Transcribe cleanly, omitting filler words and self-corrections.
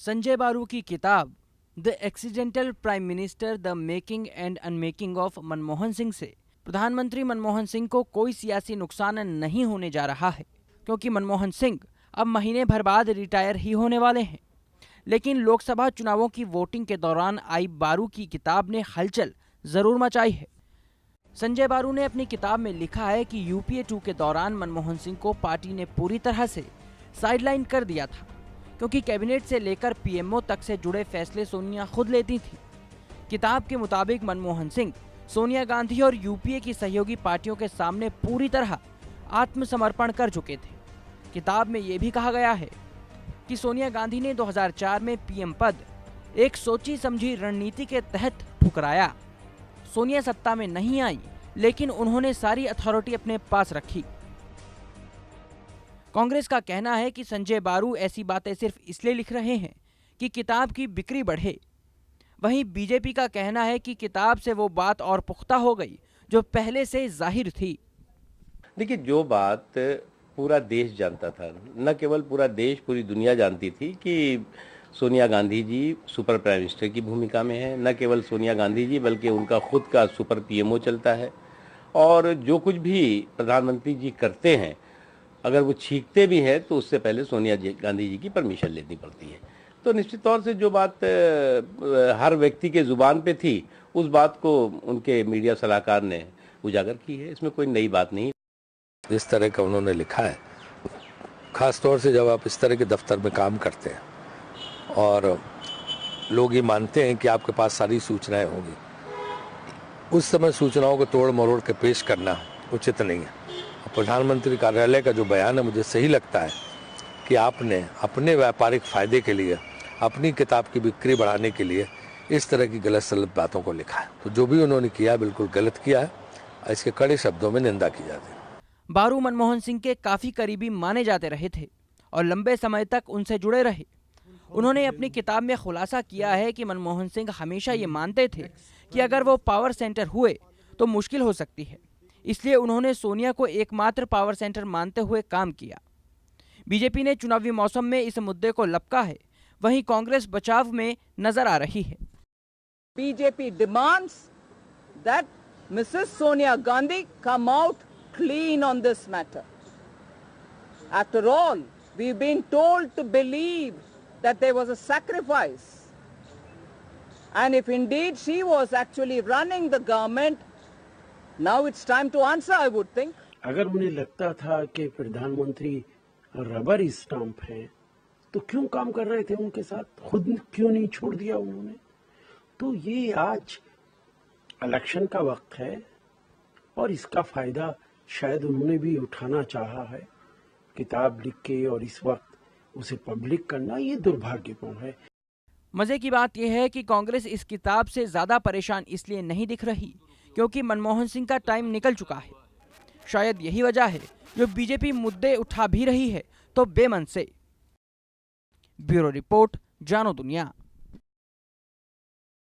संजय बारू की किताब the accidental prime minister the making and unmaking of Manmohan Singh से प्रधानमंत्री मनमोहन सिंह को कोई सियासी नुकसान नहीं होने जा रहा है, क्योंकि मनमोहन सिंह अब महीने भर बाद रिटायर ही होने वाले हैं। लेकिन लोकसभा चुनावों की वोटिंग के दौरान आई बारू की किताब ने हलचल जरूर मचाई है। संजय बारू ने अपनी किताब में लिखा है कि यूपीए 2 के दौरान मनमोहन सिंह को पार्टी ने पूरी तरह से साइडलाइन कर दिया था, क्योंकि कैबिनेट से लेकर पीएमओ तक से जुड़े फैसले सोनिया खुद लेती थी। किताब के मुताबिक मनमोहन सिंह सोनिया गांधी और यूपीए की सहयोगी पार्टियों के सामने पूरी तरह आत्मसमर्पण कर चुके थे। किताब में यह भी कहा गया है कि सोनिया गांधी ने 2004 में पीएम पद एक सोची समझी रणनीति के तहत ठुकराया। सोनिया सत्ता में नहीं आई, लेकिन उन्होंने सारी अथॉरिटी अपने पास रखी। कांग्रेस का कहना है कि संजय बारू ऐसी बातें सिर्फ इसलिए लिख रहे हैं कि किताब की बिक्री बढ़े। वहीं बीजेपी का कहना है कि किताब से वो बात और पुख्ता हो गई जो पहले से जाहिर थी। देखिए, जो बात पूरा देश जानता था, न केवल पूरा देश, पूरी दुनिया जानती थी कि Sonia Gandhi ji super prime minister की भूमिका में है। न केवल सोनिया गांधी जी बल्कि उनका खुद का सुपर पीएमओ चलता है, और जो कुछ भी प्रधानमंत्री जी करते हैं, अगर वो छींकते भी हैं तो उससे पहले सोनिया गांधी जी की परमिशन लेनी पड़ती है। तो निश्चित तौर से जो बात हर व्यक्ति के जुबान पे थी, उस बात को उनके मीडिया सलाहकार ने उजागर की है। इसमें कोई नई बात नहीं। जिस तरह का उन्होंने लिखा है, खास तौर से जब आप इस तरह के दफ्तर में काम करते हैं और लोग ये मानते हैं कि आपके पास सारी सूचनाएं होंगी, उस समय सूचनाओं को तोड़ मरोड़ के पेश करना उचित नहीं है। प्रधानमंत्री कार्यालय का जो बयान है, मुझे सही लगता है कि आपने अपने व्यापारिक फायदे के लिए, अपनी किताब की बिक्री बढ़ाने के लिए इस तरह की गलत सलत बातों को लिखा है। तो जो भी उन्होंने किया बिल्कुल गलत किया है, इसके कड़े शब्दों में निंदा की जाती है। बारू मनमोहन सिंह के काफी करीबी माने जाते रहे थे और लंबे समय तक उनसे जुड़े रहे। उन्होंने अपनी किताब में खुलासा किया है कि मनमोहन सिंह हमेशा ये मानते थे कि अगर वो पावर सेंटर हुए तो मुश्किल हो सकती है, इसलिए उन्होंने सोनिया को एकमात्र पावर सेंटर मानते हुए काम किया। बीजेपी ने चुनावी मौसम में इस मुद्दे को लपका है, वहीं कांग्रेस बचाव में नजर आ रही है। BJP demands that Mrs Sonia Gandhi come out clean on this matter. After all, we've been told to believe that there was a sacrifice. And if indeed she was actually running the government, now it's time to answer, I would think. अगर उन्हें लगता था कि प्रधानमंत्री rubber stamp हैं, तो क्यों काम कर रहे थे उनके साथ? खुद क्यों नहीं छोड़ दिया उन्होंने? तो ये आज इलेक्शन का वक्त है और इसका फायदा शायद उन्होंने भी उठाना चाहा है। किताब लिख के और इस वक्त उसे पब्लिक करना, ये दुर्भाग्यपूर्ण है। मजे की बात यह है कि कांग्रेस इस किताब से ज्यादा परेशान इसलिए नहीं दिख रही क्योंकि मनमोहन सिंह का टाइम निकल चुका है। शायद यही वजह है जो बीजेपी मुद्दे उठा भी रही है तो बेमन से। ब्यूरो रिपोर्ट, जानो दुनिया।